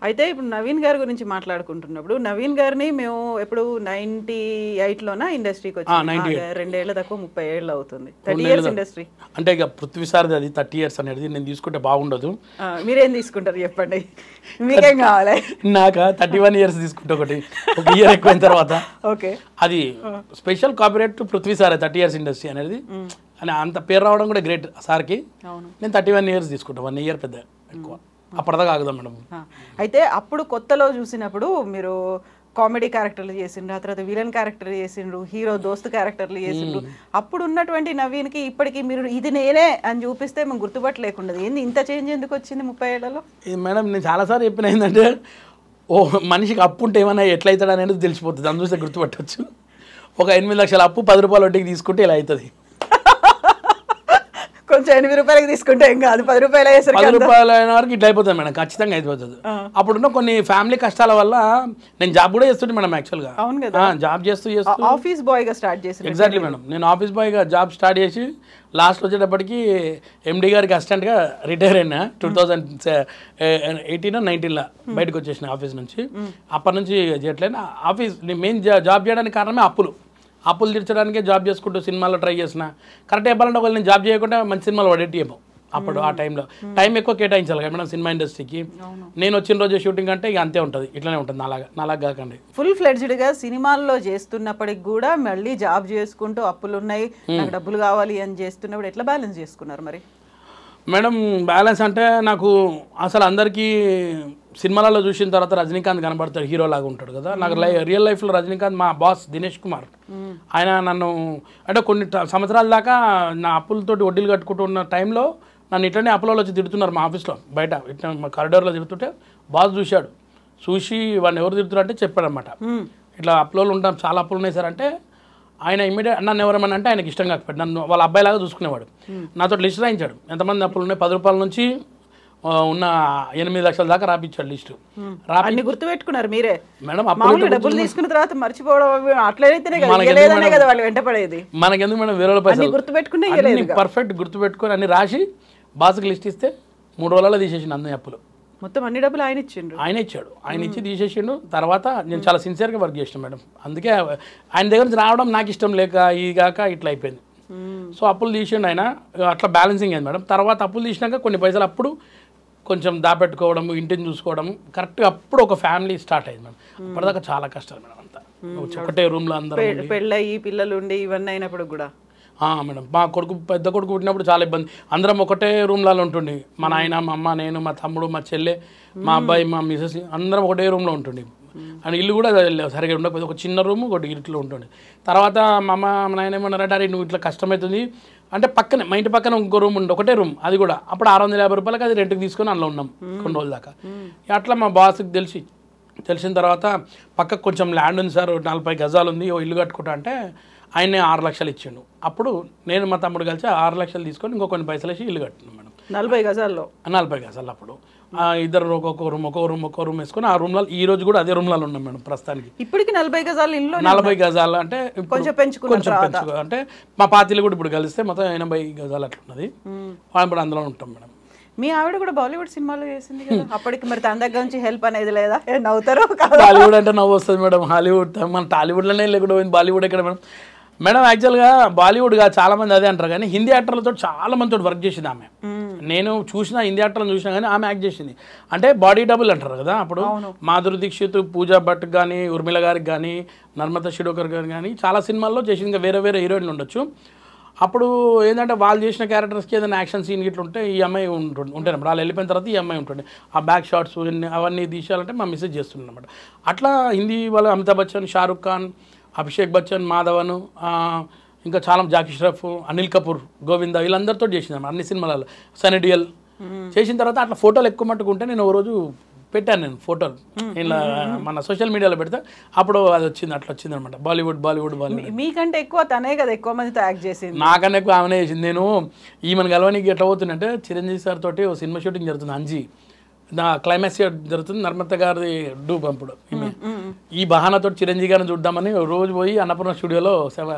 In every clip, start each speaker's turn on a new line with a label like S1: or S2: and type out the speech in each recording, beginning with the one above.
S1: అయితే ఇప్పుడు నవీన్ గారి గురించి మాట్లాడుకుంటున్నప్పుడు నవీన్ గారిని మేము ఎప్పుడు 98లోనా ఇండస్ట్రీకి వచ్చి 2 ఏళ్ల తక్కువ 30 ఏళ్ళు అవుతుంది. 30 ఇయర్స్ ఇండస్ట్రీ
S2: అంటే ఇక పృథ్వీ సార్ది అది 30 ఇయర్స్ అనేది నేను తీసుకుంటే బాగుండదు.
S1: మీరేం తీసుకుంటారు చెప్పండి, మీకేం కావాలి?
S2: నాకు 31 ఇయర్స్ తీసుకుంటే ఒక ఇయర్ ఎక్కువైన తర్వాత
S1: ఓకే
S2: అది special copyright Prithvi sir 30 years industry అనేది అని అంత పేరు రావడం కూడా గ్రేట్ సార్కి. నేను 31 ఇయర్స్ తీసుకుంటా, 1 ఇయర్ పెద్ద ఎక్కువ అప్పటిదాకా ఆగుదాం మేడం.
S1: అయితే అప్పుడు కొత్తలో చూసినప్పుడు మీరు కామెడీ క్యారెక్టర్లు చేసిండ్రు, ఆ తర్వాత విలన్ క్యారెక్టర్ చేసిండ్రు, హీరో దోస్తు క్యారెక్టర్లు చేసిండ్రు. అప్పుడు ఉన్నటువంటి నవీన్కి ఇప్పటికి మీరు ఇది నేనే అని చూపిస్తే మేము గుర్తుపట్టలేకుండా ఏంది ఇంత చేంజ్ ఎందుకు వచ్చింది 30 ఏళ్లలో?
S2: మేడం నేను చాలాసార్లు చెప్పిన ఏంటంటే ఓ మనిషికి అప్పు ఉంటే ఏమైనా ఎట్లయితాడు అనేది తెలిసిపోతుంది, అందులో చూస్తే గుర్తుపట్టవచ్చు. ఒక 8 లక్షల అప్పు 10 రూపాయల వడ్డీకి తీసుకుంటే ఇలా అవుతుంది.
S1: కొంచెం 8 రూపాయలకి తీసుకుంటే ఏం కాదు, 10 రూపాయలు
S2: 10 రూపాయలు అయిన వరకు ఇట్లా అయిపోతుంది మేడం, ఖచ్చితంగా అయిపోతుంది. అప్పుడున్న కొన్ని ఫ్యామిలీ కష్టాల వల్ల నేను జాబ్ కూడా చేస్తుంటే మేడం యాక్చువల్గా.
S1: అవును కదా,
S2: జాబ్ చేస్తూ
S1: ఆఫీస్ బాయ్గా స్టార్ట్ చేసి.
S2: ఎగ్జాక్ట్లీ మేడం, నేను ఆఫీస్ బాయ్గా జాబ్ స్టార్ట్ చేసి లాస్ట్ వచ్చేటప్పటికి ఎండి గారికి అసిస్టెంట్గా రిటైర్ అయినా 2018 19లో బయటకు వచ్చేసిన ఆఫీస్ నుంచి. అప్పటి నుంచి చేయట్లేదు ఆఫీస్. మెయిన్ జాబ్ చేయడానికి కారణమే అప్పులు తీర్చడానికే జాబ్ చేసుకుంటూ సినిమాలో ట్రై చేసిన. కరెక్ట్ చెప్పాలంటే ఒకవేళ నేను జాబ్ చేయకుండా మంచి సినిమాలు పడేటియేమో అప్పుడు. ఆ టైంలో టైం ఎక్కువ కేటాయించాలి కదా మేడం సినిమా ఇండస్ట్రీకి. నేను వచ్చిన రోజు షూటింగ్ అంటే ఇక అంతే ఉంటుంది, ఇట్లానే ఉంటుంది. నాలాగా కాకండి.
S1: ఫుల్ ఫ్లెడ్జ్డ్గా సినిమాల్లో చేస్తున్నప్పటికి కూడా మళ్ళీ జాబ్ చేసుకుంటూ అప్పులు ఉన్నాయి, నాకు డబ్బులు కావాలి అని చేస్తున్నప్పుడు ఎట్లా బ్యాలెన్స్ చేసుకున్నారు మరి?
S2: మేడం బ్యాలెన్స్ అంటే నాకు అసలు అందరికీ సినిమాలలో చూసిన తర్వాత రజనీకాంత్ కనబడతాడు, హీరోలాగా ఉంటాడు కదా. నాకు రియల్ లైఫ్లో రజనీకాంత్ మా బాస్ దినేష్ కుమార్. ఆయన నన్ను అంటే కొన్ని సంవత్సరాల దాకా నా అప్పులతోటి వడ్డీలు కట్టుకుంటున్న టైంలో నన్ను ఇట్లనే అప్పులలో వచ్చి తిడుతున్నారు మా ఆఫీస్లో బయట. ఇట్లా మా కారిడార్లో తిడుతుంటే బాస్ చూసి వాడిని ఎవరు తిడుతున్నారు అంటే చెప్పాడనమాట, ఇట్లా అప్పులలో ఉంటాం, చాలా అప్పులు ఉన్నాయి సార్ అంటే. ఆయన ఇమీడియట్ నన్ను ఎవరమని అంటే ఆయనకి ఇష్టం కాకపోయాడు, నన్ను వాళ్ళ అబ్బాయిలాగా చూసుకునేవాడు. నాతో లిస్ట్ రాయించాడు ఎంతమంది అప్పులు ఉన్నాయి, 10 రూపాయల నుంచి ఉన్న 8 లక్షల దాకా రాపించాడు లిస్టు.
S1: అన్ని గుర్తుపెట్టుకున్నారు మీరే
S2: మేడం?
S1: డబ్బులు తీసుకున్న తర్వాత మర్చిపోవడం అట్లయితేనే కదా వాళ్ళు వెంటపడేది.
S2: మనకెందుకు మేడం వేరే పైసలు
S1: గుర్తుపెట్టుకుని
S2: పర్ఫెక్ట్ గుర్తుపెట్టుకొని అన్ని రాసి బాస్కి లిస్ట్ ఇస్తే 3 రోజులలో తీసేసిండు అన్ని అప్పులు.
S1: మొత్తం అన్ని డబ్బులు ఆయన ఇచ్చిండు,
S2: ఆయన ఇచ్చి తీసేసిండు. తర్వాత నేను చాలా సిన్సియర్గా వర్క్ చేసిన మేడం. అందుకే ఆయన దగ్గర నుంచి రావడం నాకు ఇష్టం లేక ఇగాక ఇట్లా అయిపోయింది. సో అప్పులు తీసిండు ఆయన, అట్లా బ్యాలెన్సింగ్ అయింది మేడం. తర్వాత అప్పులు తీసినాక కొన్ని పైసలు అప్పుడు కొంచెం దాపెట్టుకోవడం, ఇంటిని చూసుకోవడం, కరెక్ట్గా అప్పుడు ఒక ఫ్యామిలీ స్టార్ట్ అయింది మేడం. అప్పటిదాకా చాలా కష్టాలు మేడం. అంతా ఒకటే రూమ్లో అందరూ
S1: పెళ్ళయి పిల్లలు ఉండి ఇవన్నీ అయినప్పుడు కూడా
S2: మేడం. మా పెద్ద కొడుకు పుట్టినప్పుడు చాలా ఇబ్బంది. అందరం ఒకటే రూమ్లలో ఉంటుండే, మా నాయన, మా అమ్మ, నేను, మా తమ్ముడు, మా చెల్లె, మా అబ్బాయి, మా మిసెస్ అందరం ఒకటే రూమ్లో ఉంటుండే. అండ్ ఇల్లు కూడా సరిగ్గా ఉండకపోతే ఒక చిన్న రూమ్ ఒకటి ఇంట్లో ఉంటుండే. తర్వాత మా అమ్మ మా నాయన ఏమన్నారంటే, అరే నువ్వు ఇట్లా కష్టమవుతుంది అంటే పక్కనే మా ఇంటి పక్కన ఇంకో రూమ్ ఉండే, ఒకటే రూమ్ అది కూడా. అప్పుడు 650 రూపాయలకి అది రెంట్కి తీసుకొని అందులో ఉన్నాం కొన్ని రోజుల దాకా. అట్లా మా బాస్కి తెలిసిన తర్వాత పక్కకు కొంచెం ల్యాండ్ ఉంది సార్, 40 గజాలు ఉంది, ఓ ఇల్లు కట్టుకుంటా అంటే ఆయనే 6 లక్షలు ఇచ్చిండు. అప్పుడు నేను మా తమ్ముడు కలిసి 6 లక్షలు తీసుకొని ఇంకో కొన్ని పైసలు వేసి ఇల్లు కట్టినాం మేడం.
S1: 40 గజాల్లో
S2: 40 గజాలు. అప్పుడు ఇద్దరు ఒక్కొక్క రూమ్ వేసుకొని ఆ రూమ్లో ఈ రోజు కూడా అదే రూమ్లలో ఉన్నాం మేడం ప్రస్తుతానికి.
S1: ఇప్పటికి 40 గజాలు ఇల్లు,
S2: 40 గజాలు అంటే కొంచెం పెంచుకో అంటే మా పార్టీలు కూడా ఇప్పుడు కలిస్తే మొత్తం 80 గజాలు అట్లా ఉన్నది. ఇప్పుడు అందులో ఉంటాం మేడం.
S1: మీ ఆవిడ కూడా బాలీవుడ్ సినిమాలో చేసింది కదా అప్పటికి, మరి తన దగ్గర నుంచి హెల్ప్ అనేది లేదా? నవ్వుతారు.
S2: బాలీవుడ్ అంటే నవ్వు వస్తుంది మేడం. హాలీవుడ్ మన టాలీవుడ్లోనే లేకుండా పోయింది, బాలీవుడ్ ఎక్కడ మేడం? మేడం యాక్చువల్గా బాలీవుడ్గా చాలామంది అదే అంటారు, కానీ హిందీ యాక్టర్లతో చాలా మందితో వర్క్ చేసింది ఆమె. నేను చూసిన హిందీ యాక్టర్లను చూసినా కానీ ఆమె యాక్ట్ చేసింది. అంటే బాడీ డబుల్ అంటారు కదా. అప్పుడు మాధురి దీక్షిత్, పూజా భట్ కానీ, ఉర్మిళ గారికి కానీ, నర్మదా శిరోకర్ గారు కానీ చాలా సినిమాల్లో చేసింది. ఇంకా వేరే హీరోయిన్లు ఉండొచ్చు. అప్పుడు ఏంటంటే వాళ్ళు చేసిన క్యారెక్టర్స్కి ఏదైనా యాక్షన్ సీన్ ఇట్లా ఉంటే ఈ అమ్మాయి ఉంటేనప్పుడు వాళ్ళు వెళ్ళిపోయిన తర్వాత ఈ అమ్మాయి ఉంటుండే. ఆ బ్యాక్ షాట్స్ అవన్నీ తీసేయాలంటే మా మిస్సెస్ చేస్తుండే అనమాట. అట్లా హిందీ వాళ్ళు అమితాబ్ బచ్చన్, షారుఖ్ ఖాన్, అభిషేక్ బచ్చన్, మాధవన్, ఇంకా చాలా జాకీ ష్రాఫ్, అనిల్ కపూర్, గోవింద వీళ్ళందరితో చేసింది అన్ని సినిమాలలో. సనీ డియోల్ చేసిన తర్వాత అట్లా ఫోటోలు ఎక్కువ మట్టుకుంటే నేను ఓ రోజు పెట్టాను నేను ఫోటోలు ఇలా మన సోషల్ మీడియాలో పెడితే అప్పుడు అది వచ్చింది, అట్లా వచ్చింది అనమాట. బాలీవుడ్
S1: మీకంటే ఎక్కువ తనే కదా ఎక్కువ మందితో యాక్ట్ చేసింది.
S2: నాకన్నా ఎక్కువ ఆమెనే చేసింది. నేను ఈమెను కలవనికి ఎట్లా పోతుందంటే చిరంజీవి సార్ తోటి ఓ సినిమా షూటింగ్ జరుగుతుంది, అంజీ నా క్లైమాక్స్ జరుగుతుంది. నర్మత గారి డూబ్ అప్పుడు ఈ బహానాతో చిరంజీవి గారిని చూద్దామని రోజు పోయి అన్నపూర్ణ స్టూడియోలో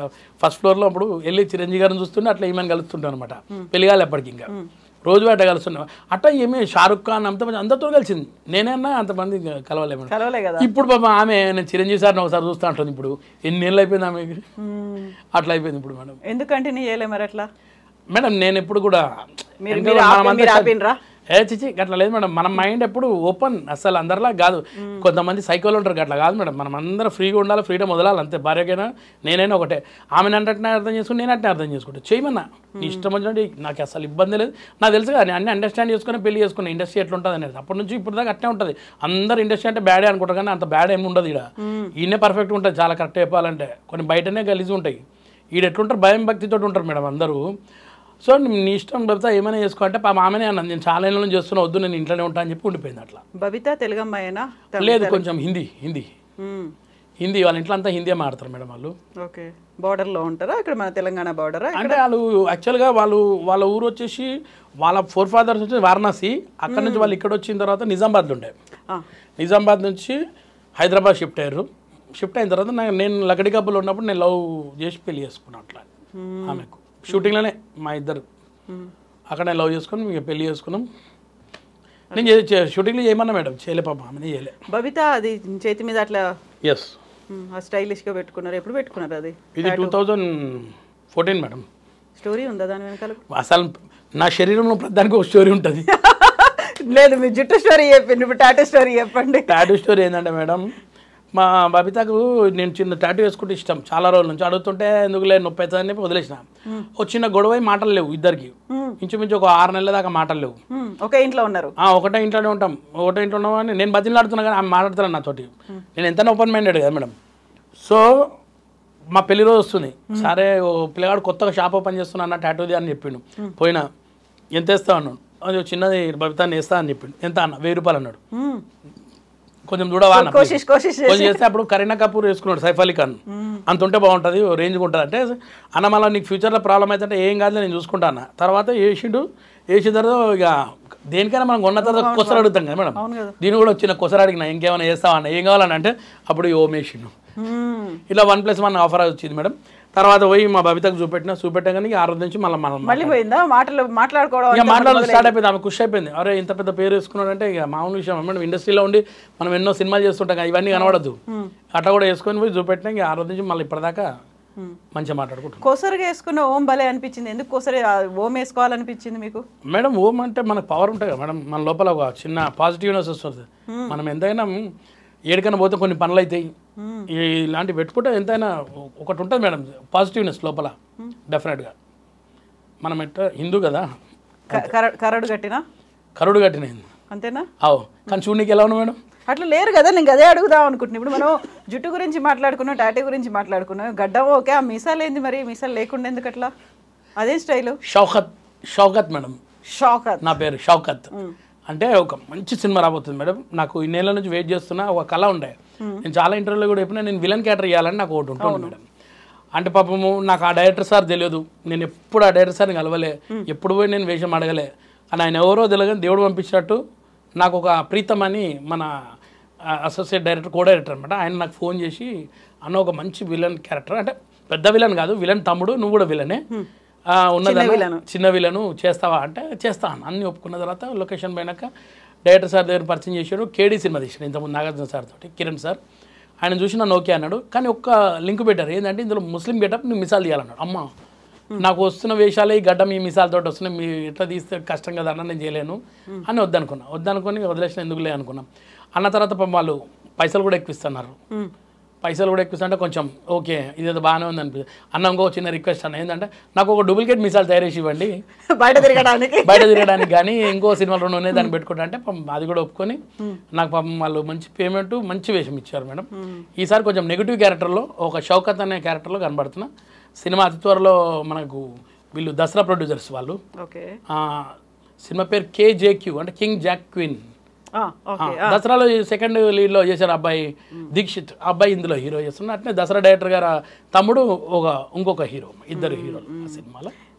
S2: ఫస్ట్ ఫ్లోర్లో అప్పుడు వెళ్ళి చిరంజీవి గారిని చూస్తుంటే అట్లా ఈమెను కలుస్తుంటాను అనమాట. పెళ్ళిగాలి అప్పటికి ఇంకా రోజు బయట కలుస్తున్నాం అట్లా ఏమి షారుఖ్ ఖాన్ అంతమంది అందరితో కలిసింది నేనన్నా అంతమంది కలవలేము
S1: కలవలే కదా
S2: ఇప్పుడు పాప ఆమె నేను చిరంజీవి సార్ని ఒకసారి చూస్తూ ఉంటుంది ఇప్పుడు ఎన్ని ఏళ్ళు అయిపోయింది ఆమెకి అట్లా అయిపోయింది ఇప్పుడు మేడం.
S1: ఎందుకు కంటిన్యూ చేయలే మరి అట్లా
S2: మేడం నేను ఎప్పుడు కూడా
S1: ఆపినరా
S2: చిచి అట్లా లేదు మేడం. మన మైండ్ ఎప్పుడు ఓపెన్ అసలు అందరిలా కాదు. కొంతమంది సైకోలు ఉంటారు అట్లా కాదు మేడం. మనం అందరం ఫ్రీగా ఉండాలి, ఫ్రీడమ్ వదలాలి అంతే. భార్యకైనా నేనైనా ఒకటే. ఆమెను అంటే అర్థం చేసుకుని నేను అంటే అర్థం చేసుకుంటా. చేయమన్నా నీ ఇష్టం వచ్చినట్టు నాకు అసలు ఇబ్బంది లేదు. నాకు తెలుసు కదా నేను అన్ని అండర్స్టాండ్ చేసుకుని పెళ్లి చేసుకున్నా. ఇండస్ట్రీ ఎట్లా ఉంటుంది అనేది అప్పటి నుంచి ఇప్పుడు దాకా అట్నే ఉంటుంది. అందరు ఇండస్ట్రీ అంటే బ్యాడే అనుకుంటారు కానీ అంత బ్యాడ్ ఏమి ఉండదు. ఇక్కడ ఈయనే పర్ఫెక్ట్ ఉంటుంది చాలా కరెక్ట్ చెప్పాలంటే. కొన్ని బయటనే గలీజ్ ఉంటాయి. ఈడ ఎట్లుంటారు భయం భక్తితో ఉంటారు మేడం అందరూ. సో నీ ఇష్టం బబిత ఏమైనా చేసుకో అంటే ఆమెనే అన్నది నేను చాలా ఏళ్ళ నుంచి చేస్తున్నా వద్దు నేను ఇంట్లోనే ఉంటా అని చెప్పి ఉండిపోయింది. అట్లా
S1: బబిత తెలుగు అమ్మాయినా
S2: లేదు కొంచెం హిందీ వాళ్ళ ఇంట్లో అంతా హిందీ మాడతారు మేడం వాళ్ళు.
S1: ఓకే బార్డర్లో ఉంటారా ఇక్కడ మన తెలంగాణ బార్డర్
S2: అంటే వాళ్ళు యాక్చువల్గా వాళ్ళ ఊరు వచ్చేసి వాళ్ళ ఫోర్ ఫాదర్స్ వచ్చి వారణాసి. అక్కడ నుంచి వాళ్ళు ఇక్కడ వచ్చిన తర్వాత నిజామాబాద్లో ఉండే. నిజామాబాద్ నుంచి హైదరాబాద్ షిఫ్ట్ అయ్యారు. షిఫ్ట్ అయిన తర్వాత నేను లకడి కప్పులో ఉన్నప్పుడు నేను లవ్ చేసి పెళ్లి చేసుకున్నాను. అట్లా ఆమెకు షూటింగ్లోనే మా ఇద్దరు అక్కడే లవ్ చేసుకుని మీకు పెళ్లి చేసుకున్నాం. నేను షూటింగ్లో చేయమన్నా మేడం చేయలే పాప ఆమె చేయలే.
S1: బబిత అది చేతి మీద అట్లా
S2: ఎస్
S1: స్టైలిష్గా పెట్టుకున్నారు. ఎప్పుడు పెట్టుకున్నారు అది?
S2: ఇది 2014 మేడం.
S1: స్టోరీ ఉందా దాని వెనకాల?
S2: అసలు నా శరీరంలో ప్రతిదానికి ఒక స్టోరీ ఉంటుంది.
S1: లేదు మీ జుట్టు స్టోరీ చెప్పండి, ఇప్పుడు టాటూ స్టోరీ చెప్పండి.
S2: టాటూ స్టోరీ ఏంటంటే మేడం మా బబితకు నేను చిన్న టాటూ వేసుకుంటే ఇష్టం చాలా రోజుల నుంచి. అడుగుతుంటే ఎందుకులే నొప్పి అవుతుందని చెప్పి వదిలేసిన. ఒక చిన్న గొడవ మాటలు లేవు ఇద్దరికి. ఇంచుమించు ఒక 6 నెలల దాకా మాటలు లేవు.
S1: ఒకే ఇంట్లో ఉన్నారు.
S2: ఒకటే ఇంట్లోనే ఉంటాం. ఒకటే ఇంట్లో ఉన్నామని నేను బతిలాడుతున్నా కానీ ఆమె మాట్లాడుతున్నాను నాతోటి. నేను ఎంత ఓపెన్ మైండెడ్ కదా మేడం. సో మా పెళ్లి రోజు వస్తుంది. సరే ఓ పిల్లగాడు కొత్తగా షాప్ ఓపెన్ చేస్తున్నా అన్న టాటూది అని చెప్పిండు. పోయినా ఎంత వేస్తా అన్నాడు. అది చిన్నది బబితాన్ని వేస్తా అని చెప్పిండు. ఎంత అన్న 1000 రూపాయలు అన్నాడు. కొంచెం చూడవా చేస్తే అప్పుడు కరీనా కపూర్ వేసుకున్నాడు సైఫ్ అలీ ఖాన్. అంత ఉంటే బాగుంటుంది రేంజ్గా ఉంటుంది అంటే అన్న మళ్ళీ నీకు ఫ్యూచర్లో ప్రాబ్లం అవుతుంటే ఏం కాదు నేను చూసుకుంటా అన్న. తర్వాత వేసిన తర్వాత ఇక దేనికైనా మనం కొన్న తర్వాత కొసరు అడుగుతాం కదా మేడం. దీన్ని కూడా వచ్చిన కొసరు అడిగిన ఇంకేమైనా చేస్తావా అన్న ఏం కావాలని అంటే అప్పుడు ఓం వేసిండు. ఇలా 1+1 ఆఫర్ వచ్చింది మేడం. తర్వాత పోయి మా బబితకు చూపెట్టాగానే ఆ రోజు నుంచి మళ్ళీ
S1: పోయిందా మాట్లాడుకోవడం
S2: స్టార్ట్ అయిపోయింది. ఆమె ఖుషి అయిపోయింది. అరే ఇంత పెద్ద పేరు వేసుకున్నాడు అంటే ఇక మామూలు విషయం మేడం. ఇండస్ట్రీలో ఉండి మనం ఎన్నో సినిమాలు చేస్తుంటాం కదా ఇవన్నీ కనబడద్దు. అట్లా కూడా వేసుకొని పోయి చూపెట్టినా ఇక ఆ రోజు నుంచి మళ్ళీ ఇప్పటిదాకా మంచిగా మాట్లాడుకుంటాం.
S1: కొసరుగా వేసుకున్న ఓం భలే అనిపించింది. ఎందుకు కొసరు ఓం వేసుకోవాలనిపించింది మీకు?
S2: మేడం ఓం అంటే మనకు పవర్ ఉంటుంది కదా మేడం. మన లోపల ఒక చిన్న పాజిటివ్నెస్ వస్తుంది. మనం ఎంతైనా ఏడికైనా పోతే కొన్ని పనులు అవుతాయి. ఇలాంటివి పెట్టుకుంటే ఎంతైనా ఒకటి ఉంటుంది మేడం పాజిటివ్నెస్ లోపల డెఫినెట్గా. మనం ఎట్లా హిందూ కదా.
S1: కరడు
S2: కట్టిన
S1: అంతేనా?
S2: కానీ చూడనీకి ఎలా ఉన్నా మేడం?
S1: అట్లా లేరు కదా. నేను అదే అడుగుదాం అనుకుంటున్నాను. ఇప్పుడు మనం జుట్టు గురించి మాట్లాడుకున్నాం, టాటూ గురించి మాట్లాడుకున్నాం, గడ్డం ఓకే. ఆ మీసాలు ఏంది మరి? మీసాలు లేకుండా ఎందుకు అట్లా? అదే స్టైలు.
S2: షౌకత్ మేడం.
S1: షౌకత్
S2: నా పేరు షౌకత్. అంటే ఒక మంచి సినిమా రాబోతుంది మేడం. నాకు ఇన్నేళ్ళ నుంచి వెయిట్ చేస్తున్నా ఒక కళ ఉండే. నేను చాలా ఇంటర్వ్యూలో కూడా చెప్పినా నేను విలన్ క్యారెక్టర్ ఇవ్వాలని నాకు ఒకటి ఉంటుంది మేడం. అంటే పాపము నాకు ఆ డైరెక్టర్ సార్ తెలియదు. నేను ఎప్పుడు ఆ డైరెక్టర్ సార్ని కలవలే. ఎప్పుడు పోయి నేను వేషం అడగలే. అని ఆయన ఎవరో తెలియదు దేవుడు పంపించినట్టు నాకు ఒక ప్రీతం అని మన అసోసియేట్ డైరెక్టర్ కో డైరెక్టర్ అనమాట. ఆయన నాకు ఫోన్ చేసి అన్న ఒక మంచి విలన్ క్యారెక్టర్ అంటే పెద్ద విలన్ కాదు విలన్ తమ్ముడు నువ్వు కూడా విలనే ఉన్నదన్న చిన్న విలను చేస్తావా అంటే చేస్తా అన్ని ఒప్పుకున్న తర్వాత లొకేషన్ పోయినాక డైరెక్టర్ సార్ దగ్గర పరిచయం చేశాడు. కేడీ సినిమా తీసాడు ఇంతకుముందు నాగార్జున సార్ తోటి కిరణ్ సార్. ఆయన చూసి నన్ను ఓకే అన్నాడు. కానీ ఒక్క లింక్ పెట్టారు ఏంటంటే ఇందులో ముస్లిం గెటప్ నువ్వు మిసాల్ తీయాలన్నాడు. అమ్మ నాకు వస్తున్న వేషాలే ఈ గడ్డం ఈ మిసాలతో వస్తున్నాయి మీ ఎట్లా తీస్తే కష్టం కదా అన్న నేను చేయలేను అని వద్దనుకొని వదిలేసిన ఎందుకులే అనుకున్నాం. అన్న తర్వాత వాళ్ళు పైసలు కూడా ఎక్కువిస్తున్నారు. అంటే కొంచెం ఓకే ఇదేదో బాగానే ఉంది అనిపిస్తుంది. అన్న ఇంకో చిన్న రిక్వెస్ట్ అన్న ఏంటంటే నాకు ఒక డూప్లికేట్ మిసాల్ తయారేసి ఇవ్వండి బయట తిరగడానికి కానీ ఇంకో సినిమాలో ఉన్నాయి దాన్ని పెట్టుకుంటా అంటే అది కూడా ఒప్పుకొని నాకు పాపం వాళ్ళు మంచి పేమెంట్ మంచి వేషం ఇచ్చారు మేడం. ఈసారి కొంచెం నెగిటివ్ క్యారెక్టర్లో ఒక షౌకత్ అనే క్యారెక్టర్లో కనబడుతున్నా. సినిమా అతి త్వరలో మనకు వీళ్ళు దసరా ప్రొడ్యూసర్స్ వాళ్ళు. సినిమా పేరు KJQ అంటే కింగ్ జాక్ క్వీన్. దసరాలో సెకండ్ లీడ్లో చేశారు అబ్బాయి దీక్షిత్. అబ్బాయి ఇందులో హీరో చేస్తున్నారు. అట్నే దసరా డైరెక్టర్ గారు తమ్ముడు ఇంకొక హీరో, ఇద్దరు హీరోలు ఆ సినిమాలో.